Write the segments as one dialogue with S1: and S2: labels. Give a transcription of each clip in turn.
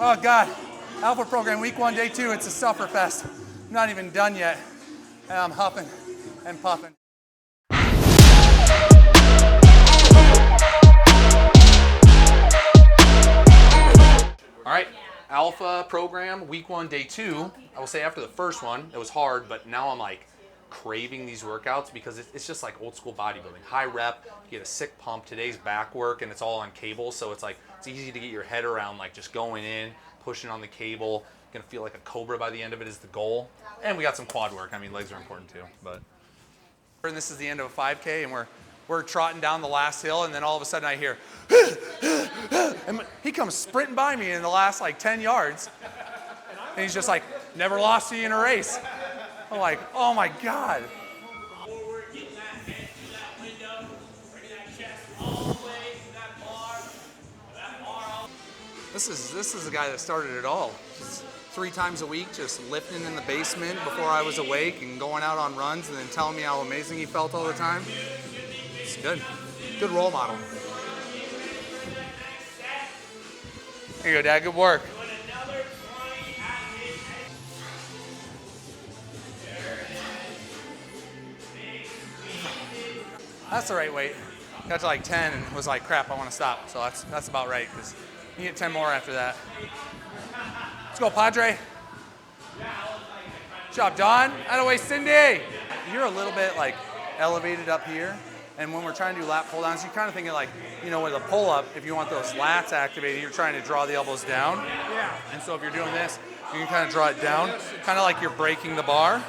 S1: Oh God, Alpha program, week 1, day 2, it's a suffer fest. I'm not even done yet, and I'm huffing and puffing. All right, Alpha program, week 1, day 2. I will say after the first one, it was hard, but now I'm like craving these workouts because it's just like old school bodybuilding. High rep, you get a sick pump. Today's back work and it's all on cable, so it's like it's easy to get your head around like just going in, pushing on the cable. Gonna feel like a cobra by the end of it is the goal. And we got some quad work. I mean, legs are important too. But and this is the end of a 5K, and we're trotting down the last hill, and then all of a sudden I hear, and he comes sprinting by me in the last like 10 yards, and he's just like, never lost to you in a race. I'm like, oh my God.
S2: Forward, getting that head through that window, bringing that chest all the way to that bar. That bar.
S1: This is the guy that started it all. Just 3 times a week, just lifting in the basement before I was awake and going out on runs and then telling me how amazing he felt all the time. It's good. Good role model. Here you go, Dad. Good work. That's the right weight. Got to like 10 and was like, crap, I want to stop. So that's about right, because you get 10 more after that. Let's go, Padre. Good job, Don. Out of the way, Cindy. You're a little bit like elevated up here. And when we're trying to do lat pull downs, you kind of think of like, you know, with a pull up, if you want those lats activated, you're trying to draw the elbows down.
S3: Yeah.
S1: And so if you're doing this, you can kind of draw it down, kind of like you're breaking the bar.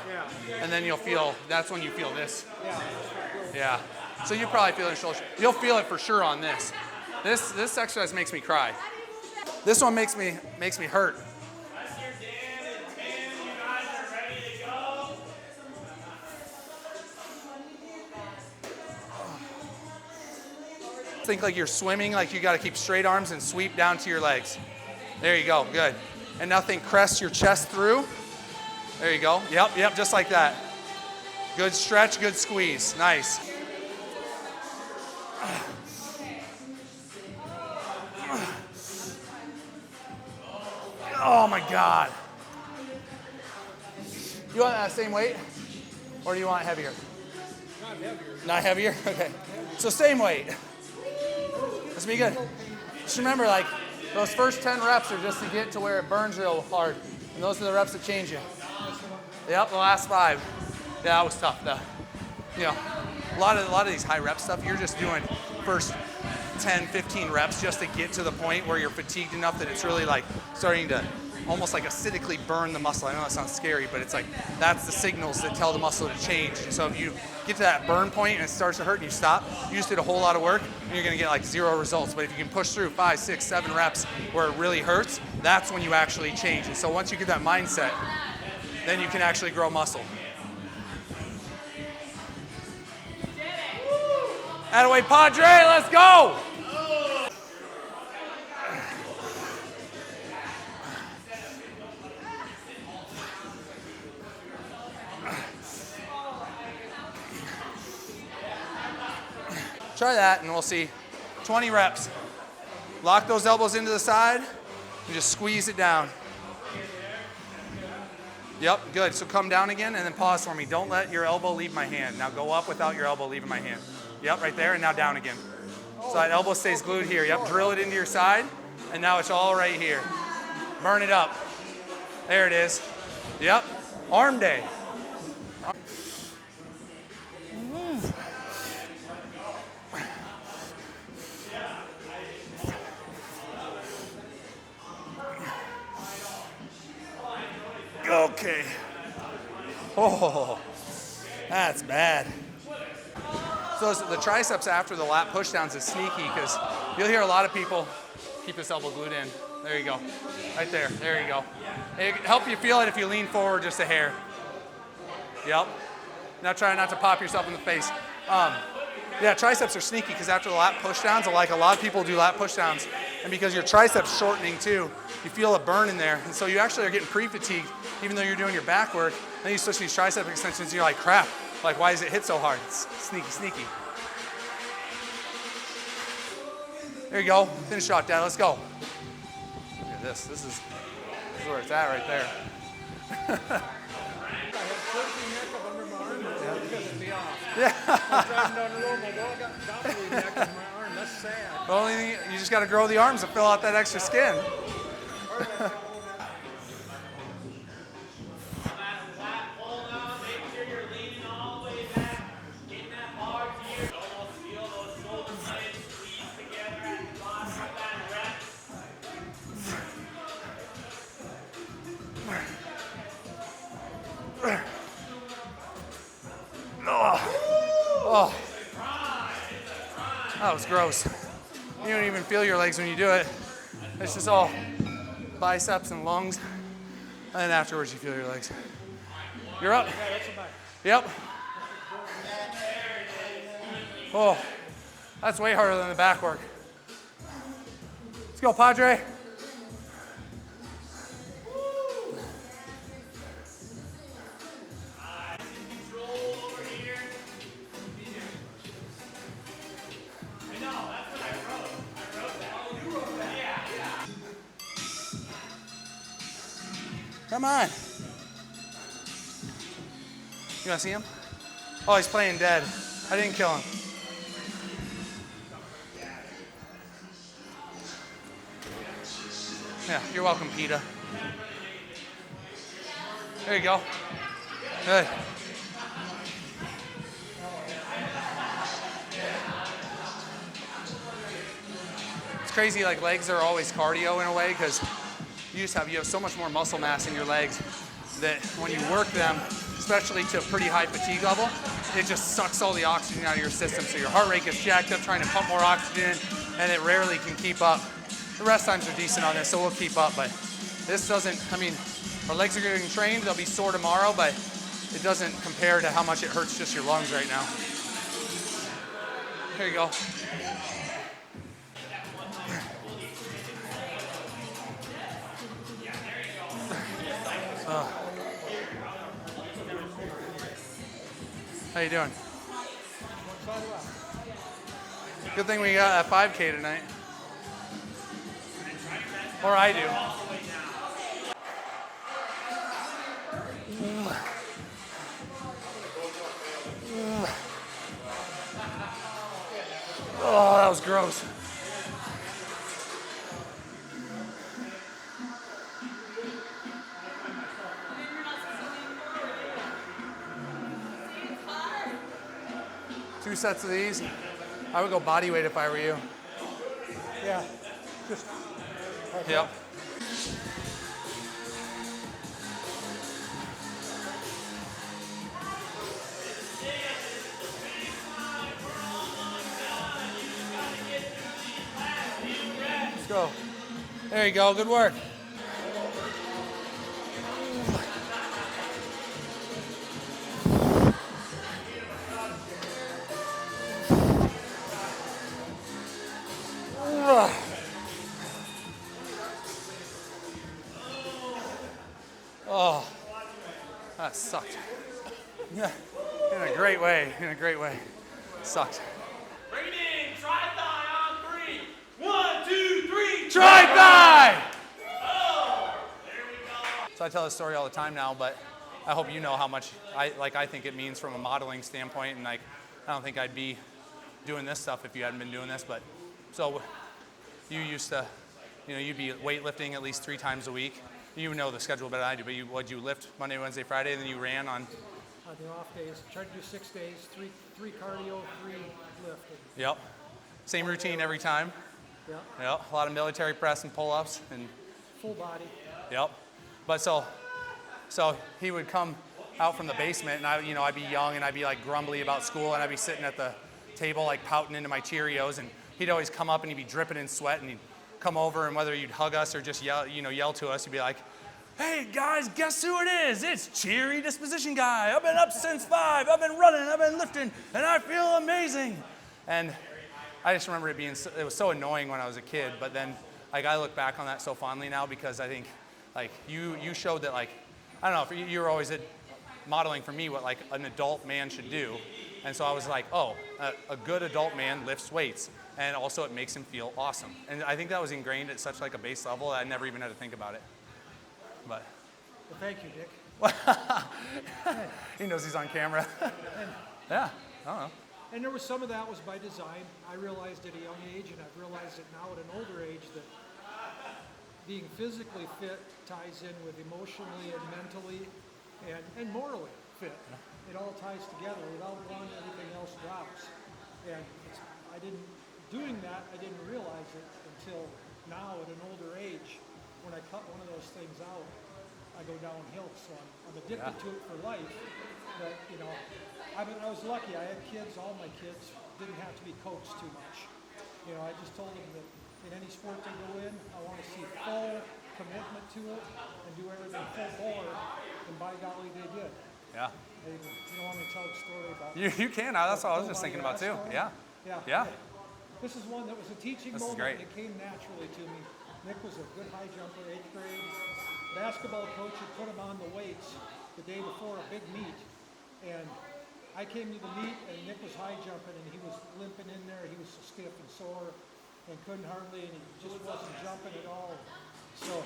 S3: Yeah.
S1: And then you'll feel, that's when you feel this.
S3: Yeah.
S1: Yeah. So you probably feel it in shoulder. You'll feel it for sure on this. This exercise makes me cry. This one makes me hurt. Think like you're swimming, like you got to keep straight arms and sweep down to your legs. There you go, good. And now think crest your chest through. There you go. Yep, just like that. Good stretch, good squeeze. Nice. Oh my God. You want that same weight? Or do you want it heavier?
S3: Not heavier.
S1: Not heavier? Okay. So same weight. Let's be good. Just remember, like, those first 10 reps are just to get to where it burns real hard. And those are the reps that change you. Yep, the last 5. Yeah, that was tough though. You know, a lot of these high rep stuff, you're just doing first 10, 15 reps just to get to the point where you're fatigued enough that it's really like starting to almost like acidically burn the muscle. I know that sounds scary, but it's like that's the signals that tell the muscle to change. And so if you get to that burn point and it starts to hurt and you stop, you just did a whole lot of work and you're gonna get like 0 results. But if you can push through 5, 6, 7 reps where it really hurts, that's when you actually change. And so once you get that mindset, then you can actually grow muscle. Attaway, Padre, let's go! Try that and we'll see. 20 reps. Lock those elbows into the side and just squeeze it down. Yep, good. So come down again and then pause for me. Don't let your elbow leave my hand. Now go up without your elbow leaving my hand. Yep, right there, and now down again. So that elbow stays glued here. Yep, drill it into your side, and now it's all right here. Burn it up. There it is. Yep, arm day. Okay. Oh, that's bad. So the triceps after the lat pushdowns is sneaky because you'll hear a lot of people keep this elbow glued in. There you go. Right there. There you go. It can help you feel it if you lean forward just a hair. Yep. Now try not to pop yourself in the face. Yeah, triceps are sneaky because after the lat pushdowns, like a lot of people do lat pushdowns, and because your triceps shortening too, you feel a burn in there. And so you actually are getting pre-fatigued even though you're doing your back work. Then you switch to these tricep extensions and you're like, crap, like why does it hit so hard? It's sneaky, sneaky. There you go. Finish it off, Dad. Let's go. This is where it's at right there.
S3: I had turkey neck up under my arm because it'd be off.
S1: Yeah.
S3: I was driving down the road, my dog got gobbly neck on my arm. That's sad.
S1: The only thing, you just got to grow the arms to fill out that extra skin. Oh, that was gross. You don't even feel your legs when you do it. It's just all biceps and lungs. And then afterwards you feel your legs. You're up. Yep. Oh, that's way harder than the back work. Let's go, Padre. Come on. You want to see him? Oh, he's playing dead. I didn't kill him. Yeah, you're welcome, PETA. There you go. Good. It's crazy, like legs are always cardio in a way because you have so much more muscle mass in your legs that when you work them, especially to a pretty high fatigue level, it just sucks all the oxygen out of your system. So your heart rate gets jacked up trying to pump more oxygen, and it rarely can keep up. The rest times are decent on this, so we'll keep up, but this doesn't, I mean, our legs are getting trained, they'll be sore tomorrow, but it doesn't compare to how much it hurts just your lungs right now. Here you go. How you doing? Good thing we got a 5K tonight. Or I do. Oh, that was gross. Two sets of these. I would go body weight if I were you.
S3: Yeah. Just.
S1: Yep. Let's go. There you go. Good work. Oh, that sucked. Yeah, in a great way, Sucked.
S2: Bring it in. Try thigh on 3. 1, 2, 3.
S1: Try thigh!
S2: Oh, there we go.
S1: So I tell this story all the time now, but I hope you know how much I think it means from a modeling standpoint, and I don't think I'd be doing this stuff if you hadn't been doing this. But so you used to, you'd be weightlifting at least 3 times a week. You know the schedule better than I do, but would you lift Monday, Wednesday, Friday, and then you ran on?
S3: On the off days, tried to do 6 days, three cardio, 3 lifting.
S1: Yep. Same routine every time.
S3: Yep.
S1: Yep. A lot of military press and pull-ups and.
S3: Full body.
S1: Yep. But so he would come out from the basement, and I'd be young, and I'd be like grumbly about school, and I'd be sitting at the table like pouting into my Cheerios, and he'd always come up and he'd be dripping in sweat, and he'd come over, and whether you'd hug us or just yell to us, he'd be like, "Hey guys, guess who it is? It's Cheery Disposition Guy. I've been up since 5. I've been running. I've been lifting, and I feel amazing." And I just remember it was so annoying when I was a kid. But then, like, I look back on that so fondly now because I think, like, you showed that, like, I don't know, you were always modeling for me what like an adult man should do. And so I was like, oh, a good adult man lifts weights. And also it makes him feel awesome. And I think that was ingrained at such like a base level that I never even had to think about it. But
S3: Well, thank you, Dick.
S1: he knows he's on camera. Yeah, I don't know.
S3: And there was some of that was by design. I realized at a young age, and I've realized it now at an older age, that being physically fit ties in with emotionally and mentally and morally fit. It all ties together. Without one, everything else drops. And doing that, I didn't realize it until now at an older age. When I cut one of those things out, I go downhill. So I'm addicted to it for life. But, you know, I was lucky. I had kids. All my kids didn't have to be coached too much. You know, I just told them that in any sport they go in, I want to see full commitment to it and do everything full bore. And by golly, they did.
S1: Yeah.
S3: You don't want me to tell the story about
S1: You can. That's what I was just thinking about too.
S3: story?
S1: Yeah.
S3: Yeah. This is one that was a teaching
S1: This is
S3: moment.
S1: great.
S3: It came naturally to me. Nick was a good high jumper, 8th grade. Basketball coach had put him on the weights the day before a big meet. And I came to the meet and Nick was high jumping and he was limping in there. He was so stiff and sore and couldn't hardly, and he just wasn't jumping at all. So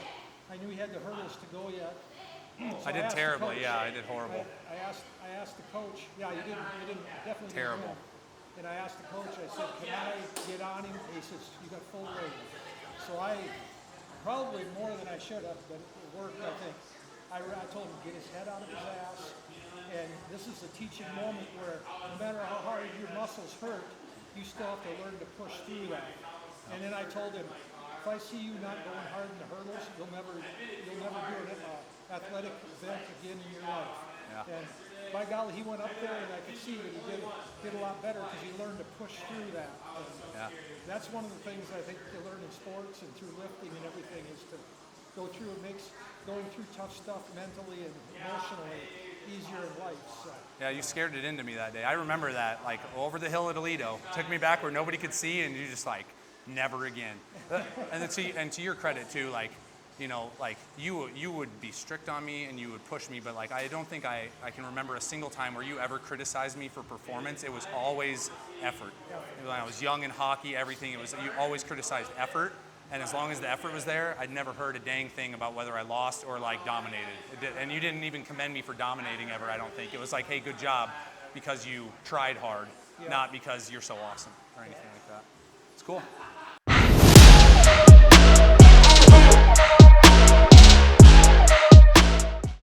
S3: I knew he had the hurdles to go yet. So
S1: I did terribly.
S3: coach,
S1: Yeah, I did horrible.
S3: I asked the coach. Yeah, you didn't definitely
S1: Terrible.
S3: didn't win. And I asked the coach, I said, can I get on him? He says, you got full weight. So I, probably more than I should have, but it worked, I think. I told him to get his head out of his ass. And this is a teaching moment where no matter how hard your muscles hurt, you still have to learn to push through that. And then I told him, if I see you not going hard in the hurdles, you'll never do an athletic event again in your life.
S1: Yeah.
S3: And by golly, he went up there and I could see that he did a lot better because he learned to push through that. And that's one of the things I think you learn in sports and through lifting and everything is to go through. It makes going through tough stuff mentally and emotionally easier in life. So.
S1: Yeah, you scared it into me that day. I remember that, like over the hill at Aledo, took me back where nobody could see, and you just like, never again. And to your credit too, like, you know, like you would be strict on me and you would push me, but like I don't think I can remember a single time where you ever criticized me for performance. It was always effort. When I was young in hockey, everything, you always criticized effort. And as long as the effort was there, I'd never heard a dang thing about whether I lost or like dominated. And you didn't even commend me for dominating ever, I don't think. It was like, hey, good job, because you tried hard, not because you're so awesome or anything like that. It's cool.